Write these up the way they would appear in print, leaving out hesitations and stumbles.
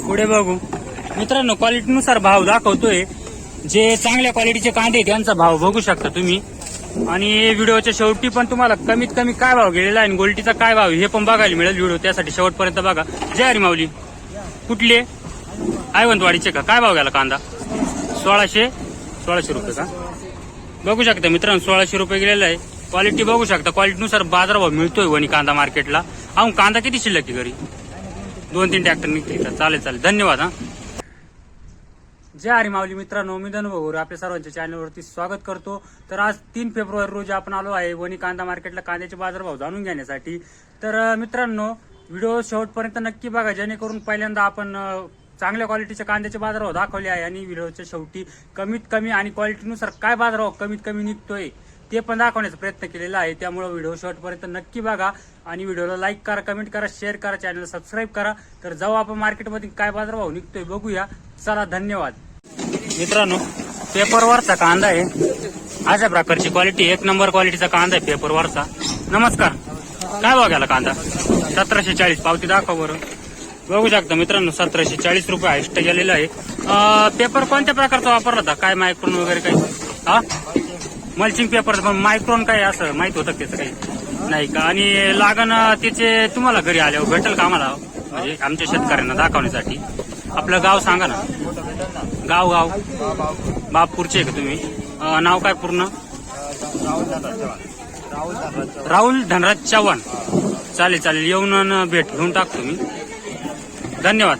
पुढे बघू मित्रांनो, क्वालिटीनुसार भाव दाखवतोय. जे चांगल्या क्वालिटीचे कांदे त्यांचा भाव बघू शकता तुम्ही. आणि व्हिडिओच्या शेवटी पण तुम्हाला कमीत कमी काय भाव गेलेला आहे आणि गोल्टीचा काय भाव हे पण बघायला मिळेल व्हिडिओ. त्यासाठी शेवटपर्यंत बघा. जय हरी माऊली. कुठले आयवंतवाडीचे का? काय भाव गेला कांदा? 1600 रुपये का? बघू शकता मित्रांनो, 1600 रुपये गेलेला आहे. क्वालिटी बघू शकता. क्वालिटीनुसार बाजारभाव मिळतोय वणी कांदा मार्केटला. कांदा किती शिल्लक आहे घरी? 2-3 ट्रॅक्टर निघतील. चालेल. धन्यवाद. जय हरी माऊली. मित्रांनो, मी धनुभाऊ आपल्या सर्वांच्या चॅनलवरती स्वागत करतो. तर आज 3 फेब्रुवारी रोजी आपण आलो आहे वणी कांदा मार्केटला कांद्याचे बाजारभाव जाणून घेण्यासाठी. तर मित्रांनो, व्हिडिओ शेवटपर्यंत नक्की बघा, जेणेकरून पहिल्यांदा आपण चांगल्या क्वालिटीच्या कांद्याचे बाजारभाव दाखवले आहे आणि व्हिडिओच्या शेवटी कमीत कमी आणि क्वालिटीनुसार काय बाजारभाव कमीत कमी निघतोय ते पण दाखवण्याचा प्रयत्न केलेला आहे. त्यामुळे व्हिडिओ शेवटपर्यंत नक्की बघा आणि व्हिडिओला लाईक करा, कमेंट करा, शेअर करा, चॅनल सबस्क्राईब करा. तर जाऊ आपण मार्केटमध्ये काय बाजारभाव निघतोय बघूया. चला, धन्यवाद. मित्रांनो, पेपरवरचा कांदा आहे. अशा प्रकारची क्वालिटी, 1 नंबर क्वालिटीचा कांदा आहे पेपरवरचा. नमस्कार. काय भाव गेला कांदा? 1740. पावती दाखवा बरं. बघू शकता मित्रांनो, 1740 रुपये हायस्ट गेलेला आहे. पेपर कोणत्या प्रकारचा वापरला होता? काय मायक्रोन वगैरे काही? Mulching paper. पण मायक्रोन काय असं माहित होतं त्याचं काही नाही का? आणि लागण त्याचे तुम्हाला घरी आल्यावर भेटेल का आम्हाला, म्हणजे आमच्या शेतकऱ्यांना दाखवण्यासाठी? आपलं गाव सांगा ना. गाव बापपूरचे का तुम्ही? नाव काय पूर्ण? राहुल धनराज चव्हाण. चालेल. येऊन भेट घेऊन टाकतो मी. धन्यवाद.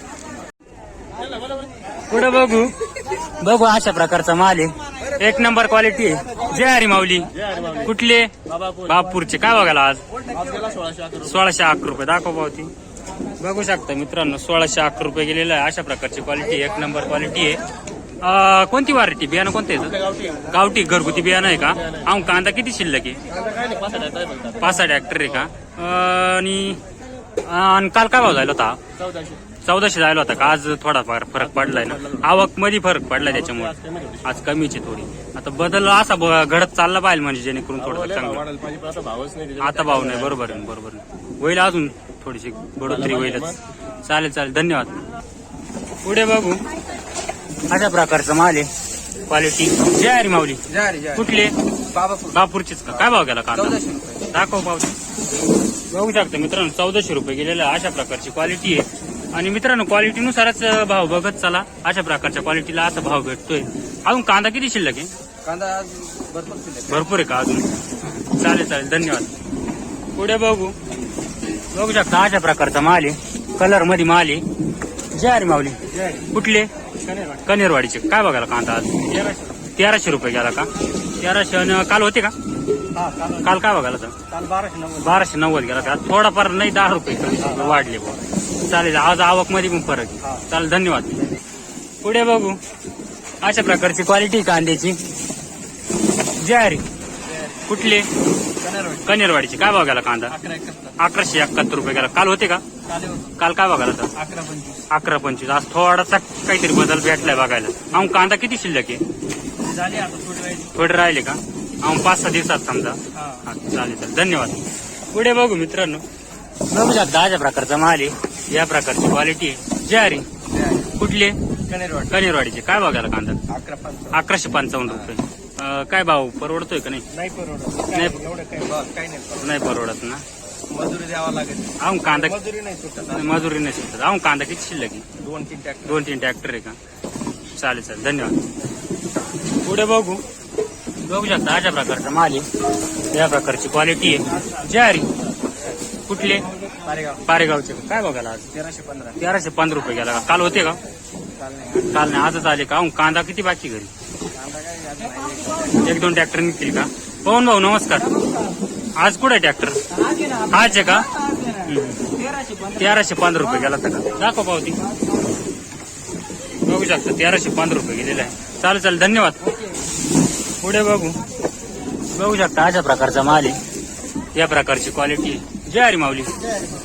पुढे बघू अशा प्रकारचा माल आहे. 1 नंबर क्वालिटी आहे. जय हरी माऊली. कुठले? बापपूरचे. काय बघायला आज? 1611 रुपये. दाखव पावती. बघू शकता मित्रांनो, 1611 रुपये गेलेला आहे. अशा प्रकारची क्वालिटी, 1 नंबर क्वालिटी आहे. कोणती व्हरायटी? बियाणं कोणतं आहे? गावठी घरगुती बियाणं आहे का? कांदा किती शिल्लक आहे? 5 ट्रॅक्टर आहे का? आणि काल काय भाव झाला होता? 1400 झाला होता का? आज थोडाफार फरक पडलाय ना, आवक मध्ये फरक पडलाय, त्याच्यामुळे आज कमीची थोडी. आता बदल असा घडत चालला पाहिजे, म्हणजे जेणेकरून थोडं चांगलं. आता भाव नाही. बरोबर होईल, अजून थोडीशी बढोतरी होईलच. चालेल. धन्यवाद. पुढे बघू अशा प्रकारचा माल आहे, क्वालिटी. जय हरी माऊली. कुठले? बापूरचीच का? काय भाव गेला कांदा? दाखव पावती. बघू शकता मित्रांनो, 1400 रुपये गेलेला. अशा प्रकारची क्वालिटी आहे. आणि मित्रांनो, क्वालिटीनुसारच भाव बघत चला. अशा प्रकारच्या क्वालिटीला असा भाव भेटतोय. अजून कांदा किती शिल्लक आहे? कांदा भरपूर आहे का अजून? चालेल. धन्यवाद. पुढे बघू शकता अशा प्रकारचा माल आहे, कलर मध्ये माल आहे. जय हरी माऊली. कुठले? कनेरवाडीचे. काय बघायला कांदा आज? 1300 रुपये गेला का? 1300. काल होते का? काल काय बघायला होता? 1290 गेला का? थोडाफार नाही, 10 रुपये वाढले. चालेल. आज आवक मध्ये पण फरक आहे. चालेल. धन्यवाद. पुढे बघू अशा प्रकारची क्वालिटी कांद्याची. जय हरी. कुठले? कनेरवाडीचे. काय बघायला कांदा? 1171 रुपये गेला. काल होते का? काल काय बघायला होता? 1125. आज थोडासा काहीतरी बदल भेटलाय बघायला. कांदा किती शिल्लक आहे? थोडे राहिले का? 5-6 दिवसात समजा. चालेल. धन्यवाद. पुढे बघू मित्रांनो, बघू शकता अशा प्रकारचा माल आहे, या प्रकारची क्वालिटी आहे. जय हरी. कुठले? कनेरवाडीचे. काय बघायला कांदा? 1155 रुपये. काय भाव परवडतोय का? नाही परवडत ना. मजुरी द्यावा लागेल. कांदा मजुरी नाही सुटत. कांदा किती शिल्लक आहे? 2-3 ट्रॅक्टर आहे का? चालेल. धन्यवाद. पुढे बघू शकता अशा प्रकारचा माल आहे, या प्रकारची क्वालिटी आहे. जय हरी. कुठले? पारेगावचे. काय बघायला आज? 1315 रुपये गेला का? काल होते का? काल नाही, आजच आले का? कांदा किती बाकी घरी? 1-2 ट्रॅक्टर निघतील का? पवन भाऊ नमस्कार. आज कुठे ट्रॅक्टर? आज आहे का? 1315 रुपये गेला का? दाखव पावती. बघू शकता 1315 रुपये गेलेला आहे. चालेल. धन्यवाद. पुढे बघू शकता अशा प्रकारचा माल आहे, या प्रकारची क्वालिटी आहे. जय हरी माऊली.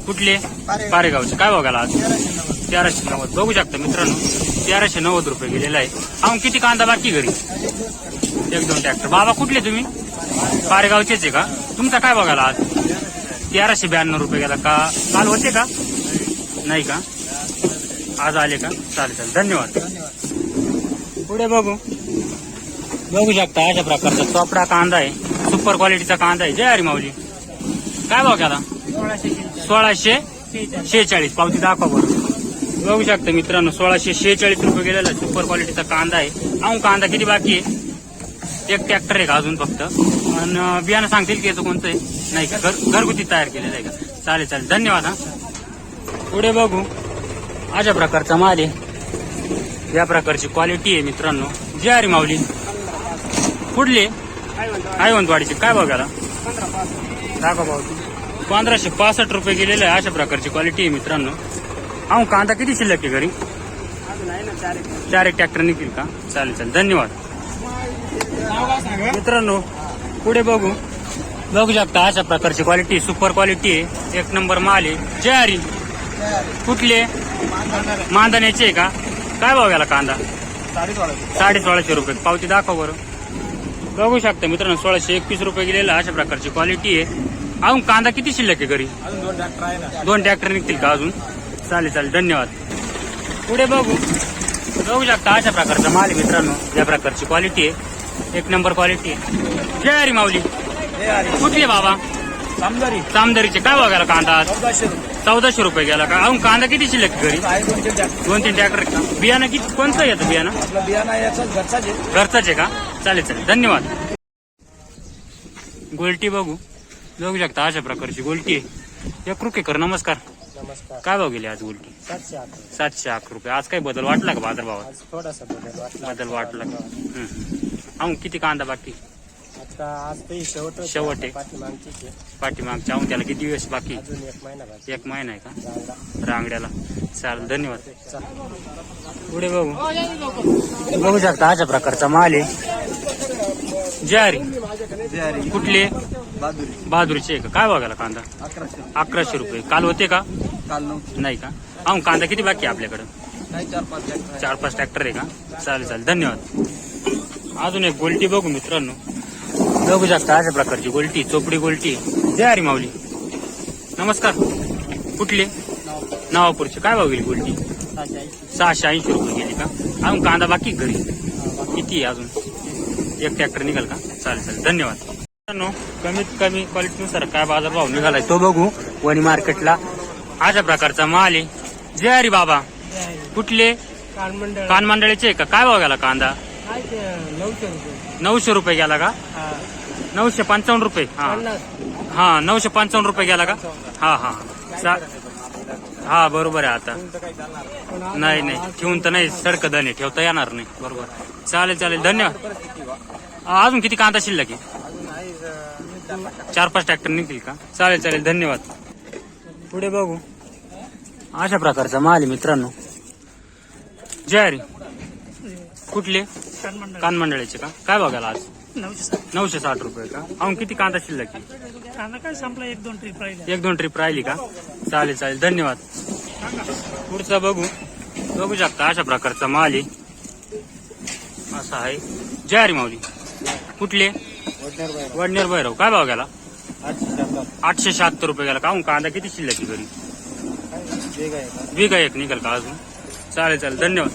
कुठले? पारेगावचे. काय बघायला आज? 1390. बघू शकता मित्रांनो, 1390 रुपये गेलेला आहे. किती कांदा बाकी घरी? 1-2 ट्रॅक्टर. बाबा कुठले तुम्ही? पारेगावचेच आहे का? तुमचा काय बघायला आज? 1392 रुपये गेला का? काल होते का? नाही का? आज आले का? चालेल चालेल, धन्यवाद. पुढे बघू शकता अशा प्रकारचा चोपडा कांदा आहे, सुपर क्वालिटीचा कांदा आहे. जय हरी माऊली. काय भाव केला? 1646. पावती दाखवा बरं. बघू शकता मित्रांनो, 1646 रुपये गेलेला सुपर क्वालिटीचा कांदा आहे. कांदा किती बाकी आहे? एक ट्रॅक्टर आहे का अजून फक्त? आणि बियाणं सांगतील की याचं कोणतं आहे? नाही का, घरगुती तयार केलेलं आहे का? चालेल चालेल, धन्यवाद. हा, पुढे बघू अशा प्रकारचा माल आहे, या प्रकारची क्वालिटी आहे मित्रांनो. जय हरी माऊली. कुठले? आयवंतवाडीचे. काय भाव गेला? दाखवा भाऊ. 1565 रुपये गेलेले आहे. अशा प्रकारची क्वालिटी आहे मित्रांनो. कांदा किती शिल्लक आहे घरी? 4 एक ट्रॅक्टर निघतील का? चालेल चालेल, धन्यवाद. मित्रांनो पुढे बघू शकता अशा प्रकारची क्वालिटी, सुपर क्वालिटी आहे, एक नंबर माल आहे. जय हरी. कुठले? मांदण्याचे आहे का? काय भाव गेला कांदा? 1650 रुपये. पावती दाखवा बरं. बघू शकता मित्रांनो, 1621 रुपये गेलेला अशा प्रकारची क्वालिटी आहे. कांदा किती शिल्लक आहे घरी? 2 ट्रॅक्टर निघतील का अजून? चालेल चालेल, धन्यवाद. पुढे बघू शकता अशा प्रकारचा माल आहे मित्रांनो, या प्रकारची क्वालिटी आहे, एक नंबर क्वालिटी आहे. जय हरी माऊली. कुठली बाबा? सामदारीचे. काय भाव गेला कांदा? 1400 रुपये गेला का? कांदा किती शिल्लक आहे घरी? 2-3 ट्रॅक्टर का? बियाणं किती, कोणतं येतं बियाणं? घरचाच आहे का? चालेल चालेल, धन्यवाद. गोल्टी बघू शकता अशा प्रकारची गोल्टी आहे. एक रुपये. नमस्कार. काय भाव गेले आज गोल्टी? 711 रुपये. आज काही बदल वाटला का बाजारभावात? थोडासा बदल वाटला का? किती कांदा बाकी? आज शेवट आहे. पाठीमागच्या त्याला किती दिवस बाकी? अजून 1 महिना बाकी. 1 महिना आहे का रांगड्याला? चालेल, धन्यवाद. पुढे बघू शकता अशा प्रकारचा माल आहे. जय हरी. कुठले? बहादुरीचे आहे का? काय भाव गेला कांदा? 1100 रुपये. काल होते का? नाही का? कांदा किती बाकी आहे आपल्याकडं? 4-5 ट्रॅक्टर आहे का? चालेल चालेल, धन्यवाद. अजून एक गोल्टी बघू मित्रांनो. बघू शकता अशा प्रकारची गोल्टी, चोपडी गोल्टी. जय हरी माऊली. नमस्कार. कुठले? नवापूरचे. काय भाव गेली गोल्टी? 680 रुपये गेली का? कांदा बाकी घरी किती आहे अजून? 1 ट्रॅक्टर निघाल का? चालेल चालेल, धन्यवाद. कमीत कमी क्वालिटीनुसार काय बाजारभाव निघालाय तो बघू. वणी मार्केटला अशा प्रकारचा माल आहे. जय हरी बाबा. कुठले? कानमंडळीचे का? काय भाव गेला कांदा? 900 रुपये गेला का? 955 रुपये. हा 955 रुपये गेला का? हा बरोबर आहे. आता नाही ठेवून तर नाही, सडकदने ठेवता येणार नाही. बरोबर, चालेल चालेल, धन्यवाद. अजून किती कांदा शिल्लक आहे? 4-5 ट्रॅक्टर निघतील का? चालेल चालेल, धन्यवाद. पुढे बघू अशा प्रकारचा माल आहे मित्रांनो. जय हरी. कुठले? कानमंडळीचे का? काय बघायला आज? 960 रुपये का? किती कांदा शिल्लक आहे? कांदा काय संपला? 1-2 ट्रिप राहिली का? चालेल चालेल, धन्यवाद. पुढचा बघू शकता अशा प्रकारचा माल आहे, असा आहे. जय हरी माऊली. कुठले? वडनेर भैरव. काय भाव गेला? 876 रुपये गेला का? कांदा किती शिल्लक आहे घरी? बिघा एक निघाल का अजून? चालेल चालेल, धन्यवाद.